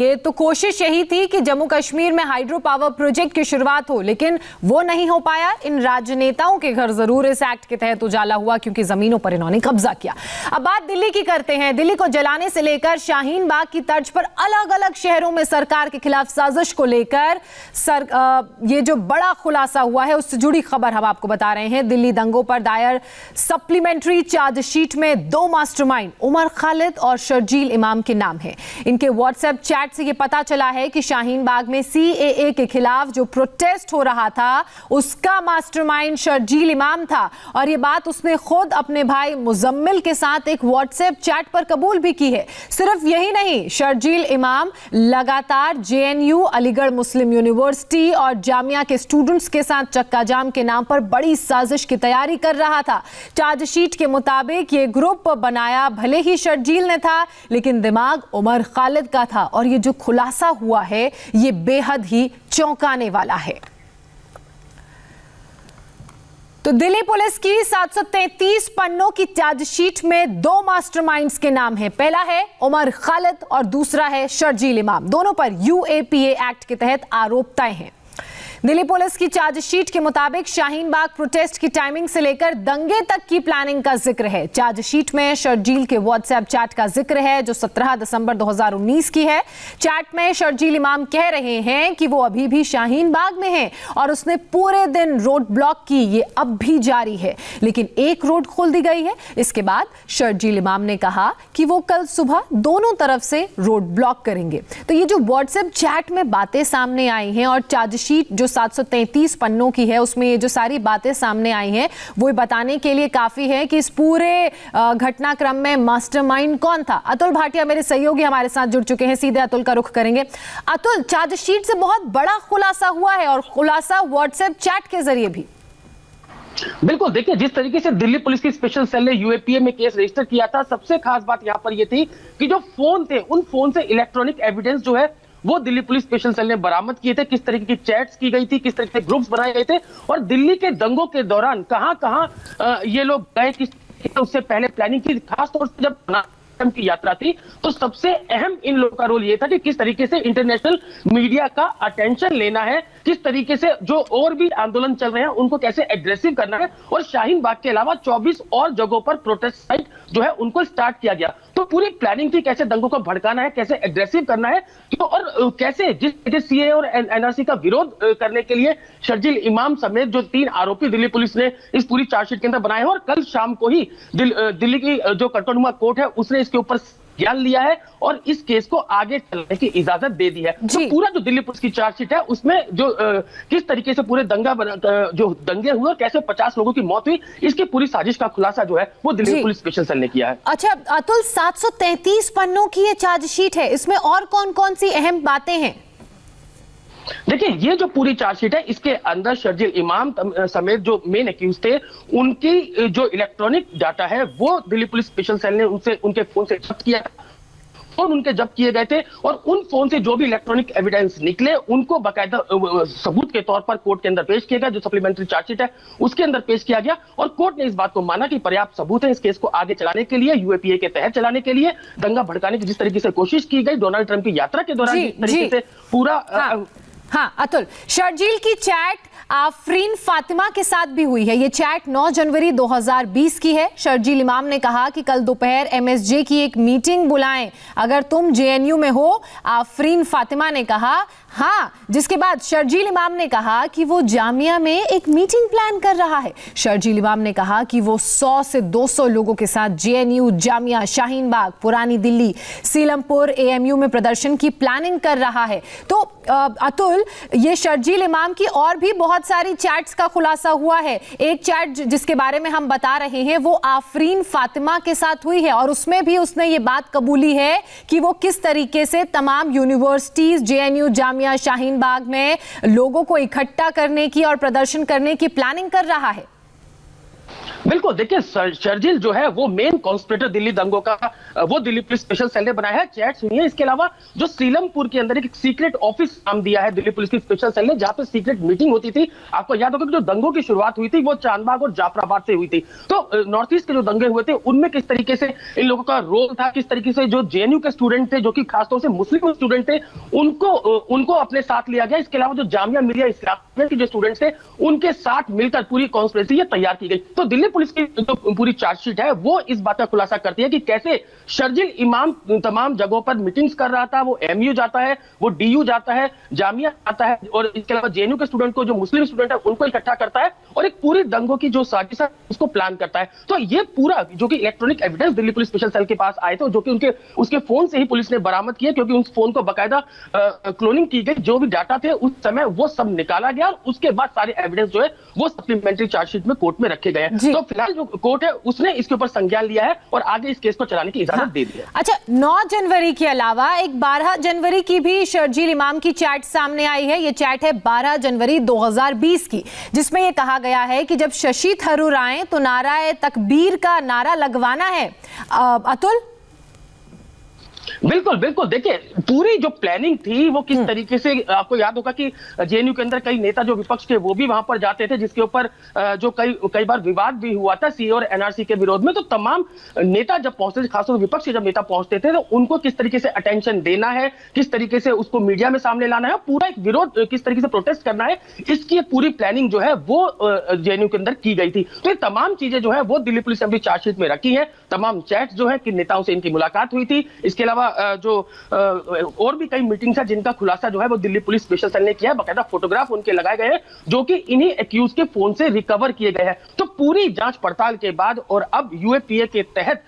ये तो कोशिश यही थी कि जम्मू कश्मीर में हाइड्रो पावर प्रोजेक्ट की शुरुआत हो, लेकिन वो नहीं हो पाया। इन राजनेताओं के घर जरूर इस एक्ट के तहत उजाला हुआ क्योंकि जमीनों पर इन्होंने कब्जा किया। अब बात दिल्ली की करते हैं। दिल्ली को जलाने से लेकर शाहीन बाग की तर्ज पर अलग अलग शहरों में सरकार के खिलाफ साजिश को लेकर ये जो बड़ा खुलासा हुआ है उससे जुड़ी खबर हम आपको बता रहे हैं। दिल्ली दंगों पर दायर सप्लीमेंट्री चार्जशीट में दो मास्टरमाइंड उमर खालिद और शर्जील इमाम के नाम है। इनके व्हाट्सएप चैट से ये पता चला है कि शाहीन बाग में सीएए के खिलाफ जो प्रोटेस्ट हो रहा था उसका मास्टरमाइंड शर्जील इमाम था और ये बात उसने खुद अपने भाई मुजम्मिल के साथ एक व्हाट्सएप चैट पर कबूल भी की है। सिर्फ यही नहीं, शर्जील इमाम लगातार जेएनयू, अलीगढ़ मुस्लिम यूनिवर्सिटी और जामिया के स्टूडेंट्स के साथ चक्का जाम के नाम पर बड़ी साजिश की तैयारी कर रहा था। चार्जशीट के मुताबिक ये ग्रुप बनाया भले ही शर्जील ने था, लेकिन दिमाग उमर खालिद का था और ये जो खुलासा हुआ है ये बेहद ही चौंकाने वाला है। तो दिल्ली पुलिस की 733 पन्नों की चार्जशीट में दो मास्टरमाइंड्स के नाम हैं। पहला है उमर खालिद और दूसरा है शर्जील इमाम। दोनों पर यूएपीए एक्ट के तहत आरोप तय हैं। दिल्ली पुलिस की चार्जशीट के मुताबिक शाहीन बाग प्रोटेस्ट की टाइमिंग से लेकर दंगे तक की प्लानिंग का जिक्र है। चार्जशीट में शर्जील के व्हाट्सएप चैट का जिक्र है जो 17 दिसंबर 2019 की है। चैट में शर्जील इमाम कह रहे हैं कि वो अभी भी शाहीन बाग में है और उसने पूरे दिन रोड ब्लॉक की। ये अब भी जारी है, लेकिन एक रोड खोल दी गई है। इसके बाद शर्जील इमाम ने कहा कि वो कल सुबह दोनों तरफ से रोड ब्लॉक करेंगे। तो ये जो व्हाट्सएप चैट में बातें सामने आई हैं और चार्जशीट जो 733 पन्नों की है उसमें ये जो सारी बातें सामने आई हैं वो बताने के लिए काफी है कि इस पूरे घटनाक्रम में मास्टरमाइंड कौन था। अतुल भाटिया मेरे सहयोगी हमारे साथ जुड़ चुके हैं, सीधे अतुल का रुख करेंगे। अतुल, चार्जशीट से बहुत बड़ा खुलासा हुआ है और खुलासा व्हाट्सएप चैट के जरिए भी। बिल्कुल, देखिए जिस तरीके से दिल्ली पुलिस की स्पेशल सेल ने यूएपीए में केस रजिस्टर किया था, सबसे खास बात यहां पर यह थी कि जो फोन थे उन फोन से इलेक्ट्रॉनिक एविडेंस जो है वो दिल्ली पुलिस स्पेशल सेल ने बरामद किए थे। किस तरीके की चैट्स की गई थी, किस तरीके से ग्रुप्स बनाए गए थे और दिल्ली के दंगों के दौरान कहां-कहां ये लोग गए, किस उससे पहले प्लानिंग की। खासतौर से जब की यात्रा थी तो सबसे अहम इन लोगों का रोल यह था कि किस तरीके से इंटरनेशनल मीडिया का अटेंशन लेना है, किस तरीके से जो और भी आंदोलन चल रहे हैं उनको कैसे एग्रेसिव करना है। और शाहीन बाग के अलावा 24 और जगहों पर प्रोटेस्ट साइट जो है उनको स्टार्ट किया गया। तो पूरी प्लानिंग थी कैसे दंगों को भड़काना है, कैसे एग्रेसिव करना है तो और कैसे जिस तरीके सीए और एनआरसी का विरोध करने के लिए शर्जील इमाम समेत जो 3 आरोपी दिल्ली पुलिस ने इस पूरी चार्जशीट के अंदर बनाए हैं। और कल शाम को ही दिल्ली की जो कंटोनमेंट कोर्ट है उसने के ऊपर ज्ञान लिया है और इस केस को आगे चलने की इजाजत दे दी है। तो पूरा जो दिल्ली पुलिस की चार्जशीट है उसमें जो किस तरीके से पूरे जो दंगे हुए, कैसे 50 लोगों की मौत हुई, इसकी पूरी साजिश का खुलासा जो है वो दिल्ली पुलिस स्पेशल सेल ने किया है। अच्छा अतुल, 733 पन्नों की ये चार्जशीट है, इसमें और कौन कौन सी अहम बातें हैं? देखिए ये जो पूरी चार्जशीट है इसके अंदर शर्जील इमाम समेत जो मेन एक्यूज थे उनकी जो इलेक्ट्रॉनिक डाटा है वो दिल्ली पुलिस स्पेशल सेल ने उनके फोन से जब्त किया, फोन उनके जब्त किए गए थे और उन फोन से जो भी इलेक्ट्रॉनिक एविडेंस निकले उनको बाकायदा सबूत के तौर पर कोर्ट के अंदर पेश किया गया। जो सप्लीमेंट्री चार्जशीट है उसके अंदर पेश किया गया और कोर्ट ने इस बात को माना कि पर्याप्त सबूत है इस केस को आगे चलाने के लिए, यूएपीए के तहत चलाने के लिए। दंगा भड़काने की जिस तरीके से कोशिश की गई डोनाल्ड ट्रंप की यात्रा के दौरान, जिस तरीके से पूरा हाँ अतुल, शर्जील की चैट आफरीन फातिमा के साथ भी हुई है। ये चैट 9 जनवरी 2020 की है। शर्जील इमाम ने कहा कि कल दोपहर एमएसजे की एक मीटिंग बुलाएं अगर तुम जेएनयू में हो। आफरीन फातिमा ने कहा हाँ, जिसके बाद शर्जील इमाम ने कहा कि वो जामिया में एक मीटिंग प्लान कर रहा है। शर्जील इमाम ने कहा कि वो 100 से 200 लोगों के साथ जेएनयू, जामिया, शाहीन बाग, पुरानी दिल्ली, सीलमपुर, एएमयू में प्रदर्शन की प्लानिंग कर रहा है। तो अतुल, ये शर्जील इमाम की और भी बहुत सारी चैट्स का खुलासा हुआ है। एक चैट जिसके बारे में हम बता रहे हैं वो आफरीन फातिमा के साथ हुई है और उसमें भी उसने ये बात कबूली है कि वो किस तरीके से तमाम यूनिवर्सिटीज, जेएनयू, जामिया, शाहीन बाग में लोगों को इकट्ठा करने की और प्रदर्शन करने की प्लानिंग कर रहा है। बिल्कुल देखिए, शर्जील जो है वो मेन कॉन्स्पिरेटर दिल्ली दंगों का, वो दिल्ली पुलिस स्पेशल सेल ने बनाया है। चैट्स हुई है, इसके अलावा जो सीलमपुर के अंदर एक सीक्रेट ऑफिस नाम दिया है दिल्ली पुलिस की स्पेशल सेल ने, जहां पे सीक्रेट मीटिंग होती थी। आपको याद होगा कि जो दंगों की शुरुआत हुई थी वो चांदबाग और जाफराबाद से हुई थी। तो नॉर्थ ईस्ट के जो दंगे हुए थे उनमें किस तरीके से इन लोगों का रोल था, किस तरीके से जो जेएनयू के स्टूडेंट थे, जो कि खासतौर से मुस्लिम स्टूडेंट थे, उनको अपने साथ लिया गया। इसके अलावा जो जामिया मिलिया इस्लामिया के जो स्टूडेंट्स थे उनके साथ मिलकर पूरी कॉन्स्पिरेसी ये तैयार की गई। तो दिल्ली पुलिस की जो पूरी चार्जशीट है वो इस बात का खुलासा करती है कि कैसे शर्जील इमाम तमाम जगहों पर मीटिंग्स कर रहा था। वो एमयू जाता है, वो डीयू जाता है, जामिया आता है, और इसके अलावा जेएनयू के स्टूडेंट को, जो मुस्लिम स्टूडेंट है, उनको इकट्ठा करता है और एक पूरी दंगों की जो साजिश है उसको प्लान करता है। तो ये पूरा जो कि electronic evidence Delhi police special cell के पास आए थे, जो कि उसके फोन से ही पुलिस ने बरामद किया, क्योंकि उस फोन को बाकायदा क्लोनिंग की गई। जो भी डाटा थे उस समय वो सब निकाला गया और उसके बाद सारे एविडेंस जो है वो सप्लीमेंट्री चार्जशीट में कोर्ट में रखे गए हैं। तो फिलहाल जो कोर्ट है उसने इसके ऊपर संज्ञान लिया है और आगे इस केस को चलाने की इजाजत दे दी है। अच्छा, 9 जनवरी के अलावा एक 12 जनवरी की भी शर्जील इमाम की चैट सामने आई है। ये चैट है 12 जनवरी 2020 की, जिसमें यह कहा गया है कि जब शशि थरूर आए तो नाराए तकबीर का नारा लगवाना है। अतुल, बिल्कुल बिल्कुल, देखिए पूरी जो प्लानिंग थी वो किस तरीके से, आपको याद होगा कि जेएनयू के अंदर कई नेता जो विपक्ष के वो भी वहां पर जाते थे, जिसके ऊपर जो कई बार विवाद भी हुआ था सीए और एनआरसी के विरोध में। तो तमाम नेता जब पहुंचते थे, खासतौर से विपक्ष के जब नेता पहुंचते थे, तो उनको किस तरीके से अटेंशन देना है, किस तरीके से उसको मीडिया में सामने लाना है, पूरा एक विरोध किस तरीके से प्रोटेस्ट करना है, इसकी एक पूरी प्लानिंग जो है वो जेएनयू के अंदर की गई थी। तो ये तमाम चीजें जो है वो दिल्ली पुलिस ने अपनी चार्जशीट में रखी है। तमाम चैट्स जो है किन नेताओं से इनकी मुलाकात हुई थी, इसके अलावा जो और भी कई मीटिंग्स है जिनका खुलासा जो है वो दिल्ली पुलिस स्पेशल सेल ने किया है। बाकायदा फोटोग्राफ उनके लगाए गए हैं जो कि इन्हीं एक्यूज के फोन से रिकवर किए गए हैं। तो पूरी जांच पड़ताल के बाद और अब यूएपीए के तहत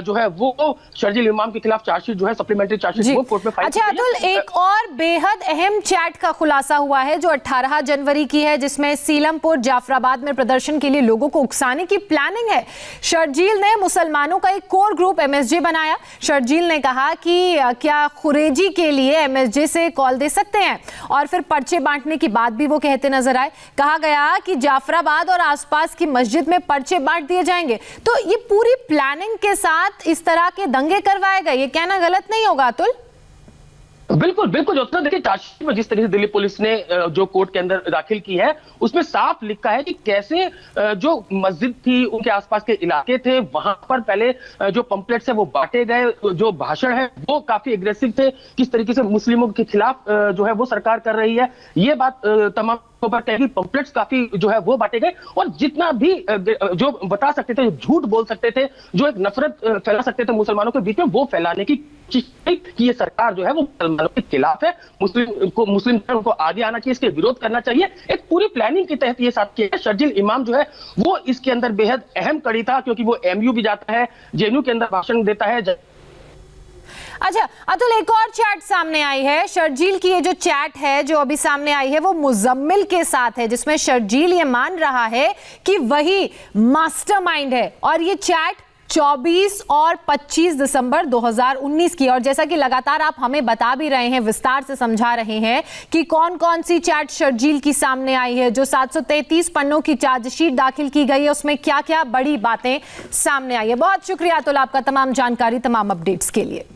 जो है वो शर्जील इमाम के खिलाफ चार्जशीट जो है सप्लीमेंट्री चार्जशीट वो कोर्ट में फाइल। अच्छा अतुल, एक और बेहद अहम चैट का खुलासा हुआ है जो 18 जनवरी की है, जिसमें सीलमपुर जाफराबाद में प्रदर्शन के लिए लोगों को उकसाने की प्लानिंग है। शर्जील ने मुसलमानों का एक कोर ग्रुप एमएसजे बनाया। शर्जील ने कहा कि क्या खुरेजी के लिए एमएसजे से कॉल दे सकते हैं, और फिर पर्चे बांटने की बात भी वो कहते नजर आए। कहा गया कि जाफराबाद और आसपास की मस्जिद में पर्चे बांट दिए जाएंगे। तो ये पूरी प्लानिंग के साथ इस तरह के दंगे करवाए गए, ये कहना गलत नहीं होगा अतुल? बिल्कुल बिल्कुल, जो देखिए चार्जशीट में जिस तरीके से दिल्ली पुलिस ने जो कोर्ट के अंदर दाखिल की है उसमें साफ लिखा है कि कैसे जो मस्जिद थी उनके आसपास के इलाके थे वहां पर पहले जो पंपलेट्स है वो बांटे गए, जो भाषण है वो काफी एग्रेसिव थे, किस तरीके से मुस्लिमों के खिलाफ जो है वो सरकार कर रही है, ये बात तमाम पर कहीं पंपलेट्स काफी जो है वो बांटे गए। और जितना भी जो बता सकते थे, झूठ बोल सकते थे, जो एक नफरत फैला सकते थे मुसलमानों के बीच में, वो फैलाने की कि ये सरकार जो है वो मुसलमानों के खिलाफ है, मुस्लिम को आगे आना चाहिए, इसके विरोध करना चाहिए। एक पूरी प्लानिंग के तहत ये साथ किया है। शर्जील इमाम जो है वो इसके अंदर बेहद अहम कड़ी था, क्योंकि वो एमयू भी जाता है, जेएनयू के अंदर भाषण देता है। अच्छा अतुल, एक और चैट सामने आई है। शर्जील की ये जो चैट है जो अभी सामने आई है वो मुजम्मिल के साथ है, जिसमें शर्जील ये मान रहा है कि वही मास्टरमाइंड है। और ये चैट 24 और 25 दिसंबर 2019 की, और जैसा कि लगातार आप हमें बता भी रहे हैं, विस्तार से समझा रहे हैं कि कौन कौन सी चैट शर्जील की सामने आई है, जो 733 पन्नों की चार्जशीट दाखिल की गई है उसमें क्या क्या बड़ी बातें सामने आई है। बहुत शुक्रिया अतुल आपका तमाम जानकारी, तमाम अपडेट्स के लिए।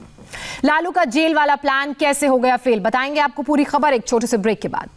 लालू का जेल वाला प्लान कैसे हो गया फेल, बताएंगे आपको पूरी खबर एक छोटे से ब्रेक के बाद।